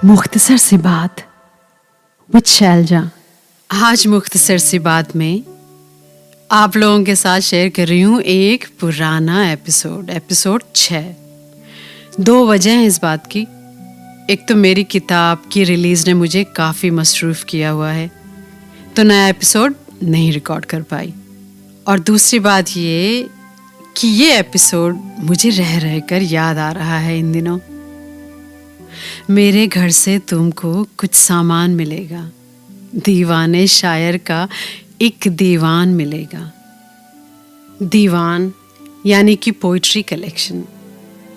मुख्तसर सी बात विद शैलजा। आज मुख्तसर सी बात में आप लोगों के साथ शेयर कर रही हूँ एक पुराना एपिसोड 6। 2 वजह हैं इस बात की। एक तो मेरी किताब की रिलीज़ ने मुझे काफ़ी मसरूफ़ किया हुआ है, तो नया एपिसोड नहीं रिकॉर्ड कर पाई। और दूसरी बात ये कि ये एपिसोड मुझे रह रह कर याद आ रहा है इन दिनों। मेरे घर से तुमको कुछ सामान मिलेगा, दीवाने शायर का एक दीवान मिलेगा। दीवान यानी कि पोइट्री कलेक्शन।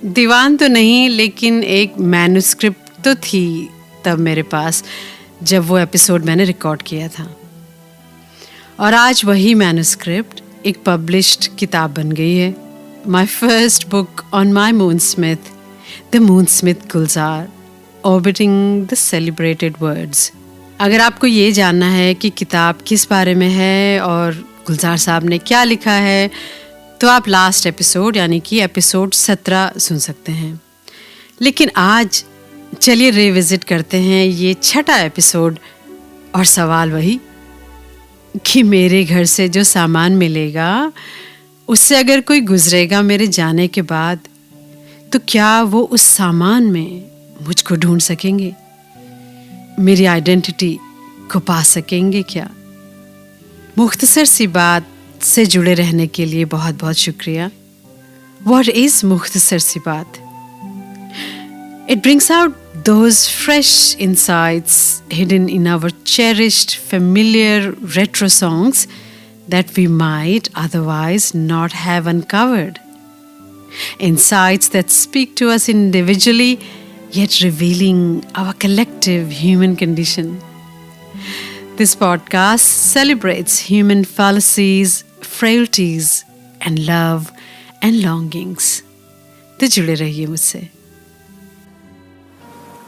दीवान तो नहीं, लेकिन एक मैन्युस्क्रिप्ट तो थी तब मेरे पास जब वो एपिसोड मैंने रिकॉर्ड किया था। और आज वही मैन्युस्क्रिप्ट एक पब्लिश्ड किताब बन गई है। My first book on my moonsmith, the moonsmith Gulzar, orbiting the celebrated words. अगर आपको ये जानना है कि किताब किस बारे में है और गुलजार साहब ने क्या लिखा है, तो आप लास्ट एपिसोड यानी कि एपिसोड 17 सुन सकते हैं। लेकिन आज चलिए रिविजिट करते हैं ये 6ठा एपिसोड। और सवाल वही कि मेरे घर से जो सामान मिलेगा उससे अगर कोई गुजरेगा मेरे जाने के बाद, तो क्या वो उस सामान में मुझको ढूंढ सकेंगे, मेरी आइडेंटिटी को पा सकेंगे क्या? मुख्तसर सी बात से जुड़े रहने के लिए बहुत बहुत शुक्रिया। What is मुख्तसर सी बात? It brings out those fresh insights hidden in our cherished, familiar retro songs that we might otherwise not have uncovered. Insights that speak to us individually, yet revealing our collective human condition. This podcast celebrates human fallacies, frailties, and love and longings. तो जुड़े रहिए मुझसे।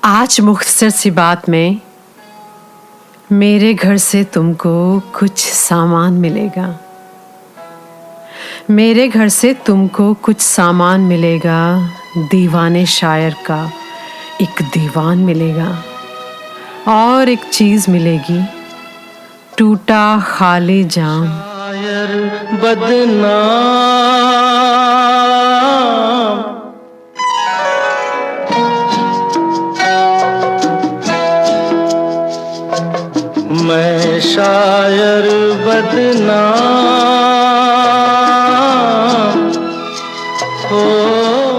आज मुख्तसर सी बात में मेरे घर से तुमको कुछ सामान मिलेगा। मेरे घर से तुमको कुछ सामान मिलेगा, दीवाने शायर का एक दीवान मिलेगा। और एक चीज मिलेगी, टूटा खाली जाम। शायर बदनाम, मैं शायर बदनाम हो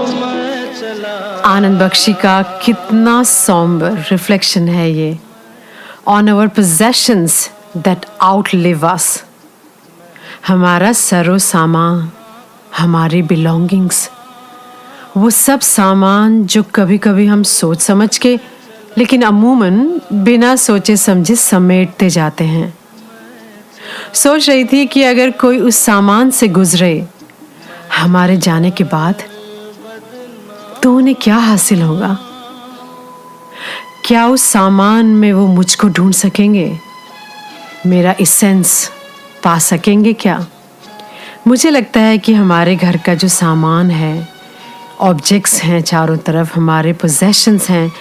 मैं चला। आनंद बख्शी का कितना सॉम्बर रिफ्लेक्शन है ये on our possessions that outlive us. हमारा सरो सामान, हमारी बिलोंगिंग्स, वो सब सामान जो कभी कभी हम सोच समझ के लेकिन अमूमन बिना सोचे समझे समेटते जाते हैं। सोच रही थी कि अगर कोई उस सामान से गुजरे हमारे जाने के बाद, तो उन्हें क्या हासिल होगा? क्या उस सामान में वो मुझको ढूंढ सकेंगे, मेरा एसेंस पा सकेंगे क्या? मुझे लगता है कि हमारे घर का जो सामान है, ऑब्जेक्ट्स हैं चारों तरफ, हमारे पोजेशंस हैं,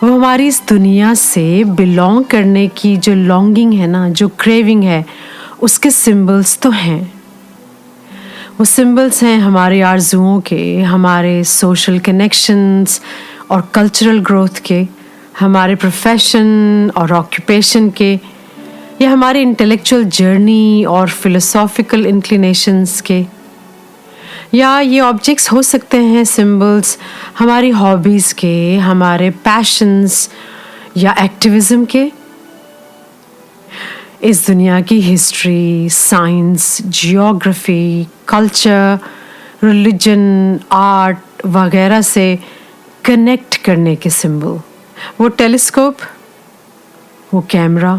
वो हमारी इस दुनिया से बिलोंग करने की जो लॉन्गिंग है ना, जो क्रेविंग है, उसके सिंबल्स तो हैं। वो सिंबल्स हैं हमारे आरजुओं के, हमारे सोशल कनेक्शंस और कल्चरल ग्रोथ के, हमारे प्रोफेशन और ऑक्यूपेशन के, या हमारे इंटेलेक्चुअल जर्नी और फिलोसॉफिकल इंक्लिनेशंस के। या ये ऑब्जेक्ट्स हो सकते हैं सिंबल्स हमारी हॉबीज़ के, हमारे पैशंस या एक्टिविज़म के। इस दुनिया की history, science, geography, culture, religion, art वगैरह से कनेक्ट करने के सिंबल। वो टेलीस्कोप, वो कैमरा,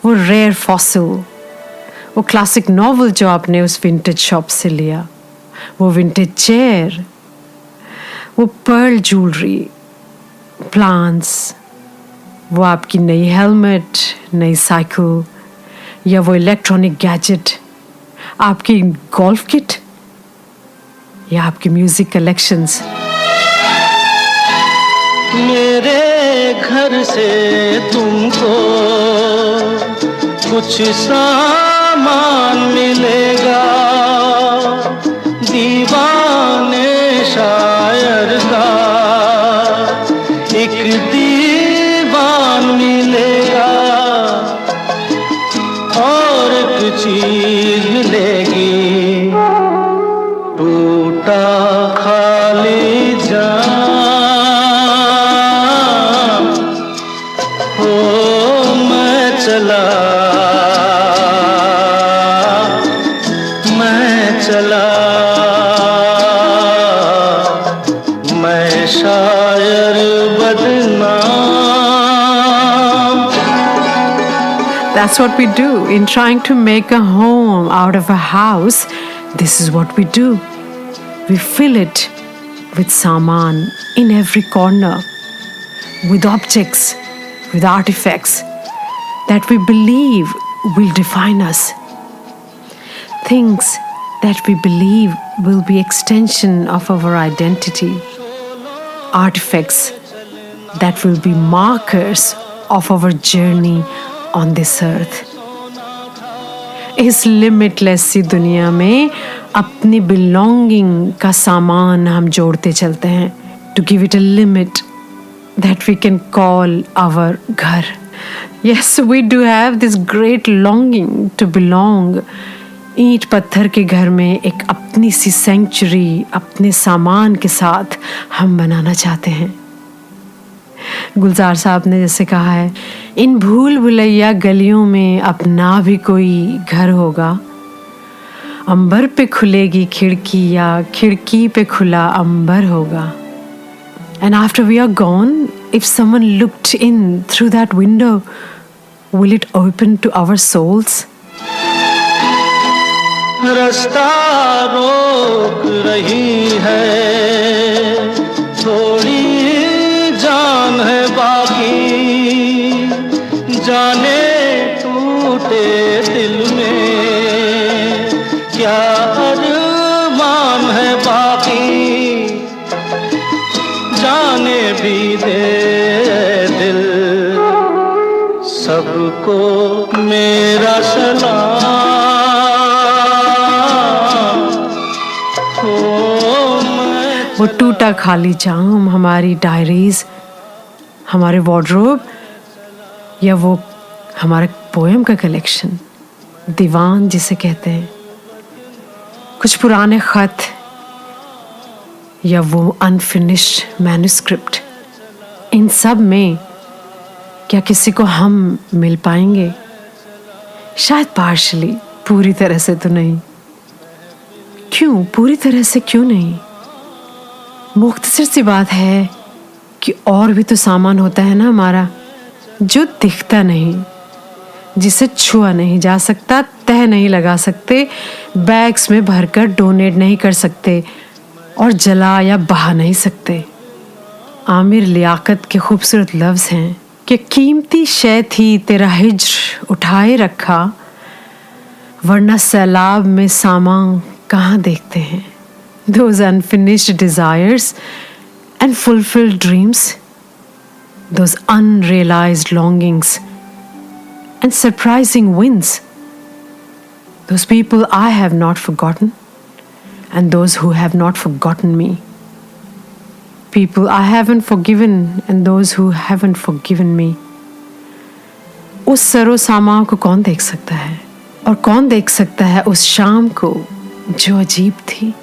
वो रेयर फॉसिल, वो क्लासिक नॉवल जो आपने उस विंटेज शॉप से लिया, वो विंटेज चेयर, वो पर्ल ज्वेलरी, प्लांट्स, वो आपकी नई हेलमेट, नई साइकिल, या वो इलेक्ट्रॉनिक गैजेट, आपकी गोल्फ किट, या आपकी म्यूजिक कलेक्शंस। मेरे घर से तुमको कुछ सामान मिलेगा, दीवाने शायर का एक दीवान मिलेगा, और एक चीज मिलेगी, टूटा खाली जाम। हो मैं चला, मैं चला, मैं शायर बदनाम। That's what we do in trying to make a home out of a house. This is what we do. We fill it with saman in every corner, with objects, with artifacts that we believe will define us. Things that we believe will be extension of our identity. Artifacts that will be markers of our journey on this earth. इस limitless सी दुनिया में अपनी belonging का सामान हम जोड़ते चलते हैं to give it a limit that we can call our घर. Yes, we do have this great longing to belong. ईंट पत्थर के घर में एक अपनी सी सेंचुरी अपने सामान के साथ हम बनाना चाहते हैं. गुलजार साहब ने जैसे कहा है, इन भूल भुलैया गलियों में अपना भी कोई घर होगा, अंबर पे खुलेगी खिड़की या खिड़की पे खुला अंबर होगा. And after we are gone, if someone looked in through that window, will it open to our souls? रास्ता रोक रही है, थोड़ी जान है बाकी, जाने टूटे दिल में क्या अरमान है बाकी, जाने भी दे दिल, सबको मेरा सलाम. वो टूटा खाली जाम हमारी डायरीज, हमारे वार्डरोब, या वो हमारे पोएम का कलेक्शन, दीवान जिसे कहते हैं, कुछ पुराने खत, या वो अनफिनिश्ड मैन्युस्क्रिप्ट. इन सब में क्या किसी को हम मिल पाएंगे? शायद पार्शली, पूरी तरह से तो नहीं. क्यों पूरी तरह से क्यों नहीं? मुख्तसर सी बात है कि और भी तो सामान होता है ना हमारा, जो दिखता नहीं, जिसे छुआ नहीं जा सकता, तह नहीं लगा सकते, बैग्स में भरकर डोनेट नहीं कर सकते और जला या बहा नहीं सकते. आमिर लियाकत के खूबसूरत लफ्ज़ हैं कि कीमती शय थी तेरा हिज्र उठाए रखा, वरना सैलाब में सामान कहाँ देखते हैं. Those unfinished desires and fulfilled dreams, those unrealized longings and surprising wins, those people I have not forgotten and those who have not forgotten me, people I haven't forgiven and those who haven't forgiven me. उस सरो सामा को कौन देख सकता है, और कौन देख सकता है उस शाम को जो अजीब थी,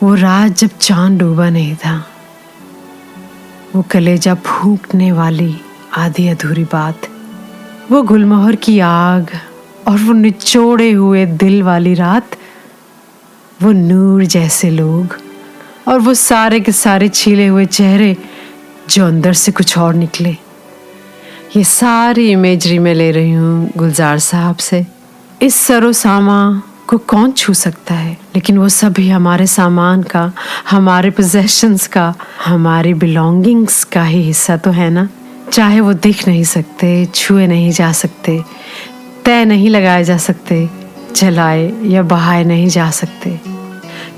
वो रात जब चांद डूबा नहीं था, वो कलेजा फूंकने वाली आधी अधूरी बात, वो गुलमोहर की आग और वो निचोड़े हुए दिल वाली रात, वो नूर जैसे लोग और वो सारे के सारे छीले हुए चेहरे जो अंदर से कुछ और निकले. ये सारी इमेजरी मैं ले रही हूँ गुलजार साहब से. इस सरो सामा को कौन छू सकता है, लेकिन वो सभी हमारे सामान का, हमारे पोजेशंस का, हमारी बिलोंगिंग्स का ही हिस्सा तो है ना. चाहे वो दिख नहीं सकते, छुए नहीं जा सकते, तय नहीं लगाए जा सकते, जलाए या बहाए नहीं जा सकते,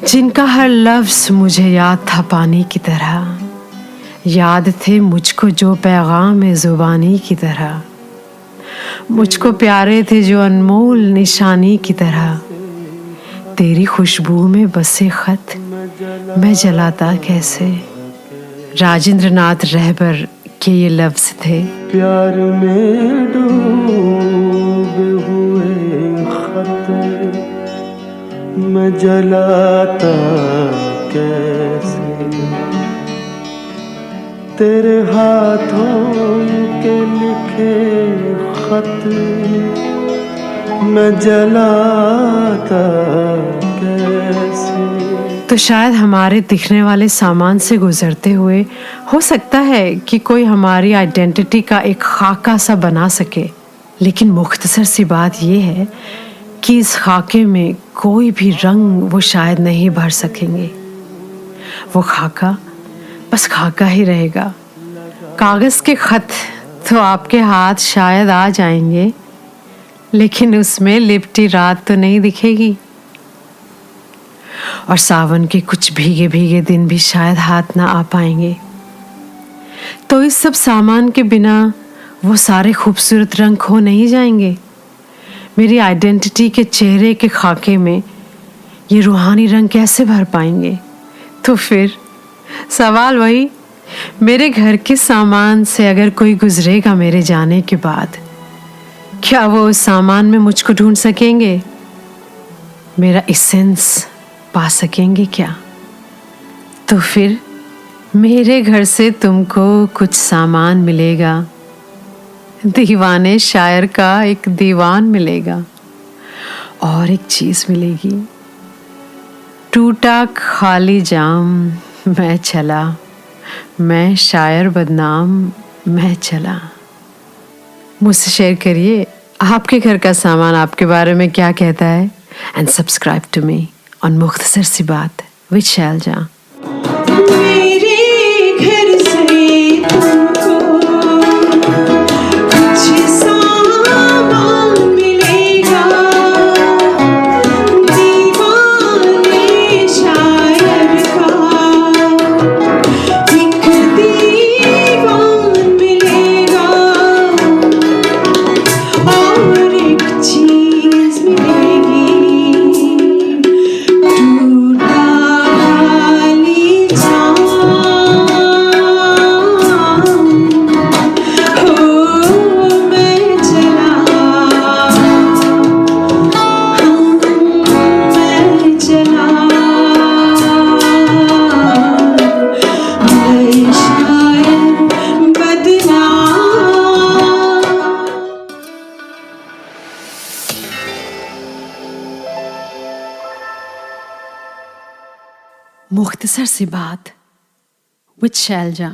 जिनका हर लफ्ज़ मुझे याद था पानी की तरह, याद थे मुझको जो पैगाम ज़ुबानी की तरह, मुझको प्यारे थे जो अनमोल निशानी की तरह। तेरी खुशबू में बसे खत मैं जलाता कैसे। राजेंद्र नाथ रहबर के ये लफ्ज थे। प्यार में डूबे हुए खत मैं जलाता कैसे। तेरे हाथों के लिखे खत मैं जलाता कैसे। तो शायद हमारे दिखने वाले सामान से गुजरते हुए हो सकता है कि कोई हमारी आइडेंटिटी का एक खाका सा बना सके, लेकिन मुख्तसर सी बात यह है कि इस खाके में कोई भी रंग वो शायद नहीं भर सकेंगे। वो खाका बस खाका ही रहेगा। कागज़ के खत तो आपके हाथ शायद आ जाएंगे, लेकिन उसमें लिपटी रात तो नहीं दिखेगी। और सावन के कुछ भीगे भीगे दिन भी शायद हाथ ना आ पाएंगे। तो इस सब सामान के बिना वो सारे खूबसूरत रंग खो नहीं जाएंगे। मेरी आइडेंटिटी के चेहरे के खाके में ये रूहानी रंग कैसे भर पाएंगे? तो फिर सवाल वही, मेरे घर के सामान से अगर कोई गुजरेगा मेरे जाने के बाद, क्या वो उस सामान में मुझको ढूंढ सकेंगे? मेरा एसेंस पा सकेंगे क्या? तो फिर मेरे घर से तुमको कुछ सामान मिलेगा, दीवाने शायर का एक दीवान मिलेगा, और एक चीज मिलेगी, टूटा खाली जाम मैं चला, मैं शायर बदनाम मैं चला। मुझसे शेयर करिए आपके घर का सामान आपके बारे में क्या कहता है। And subscribe to me on Mukhtasar Si बात विद शैलजा। मेरे घर से तुमको कुछ सामान मिलेगा, दीवाने शायर का एक दीवान मिलेगा, और एक चीज मिलेगी, टूटा खाली जाम। हो मैं चला, मैं चला, मैं शायर बदनाम। मुख्तसर सी बात विद शैलजा।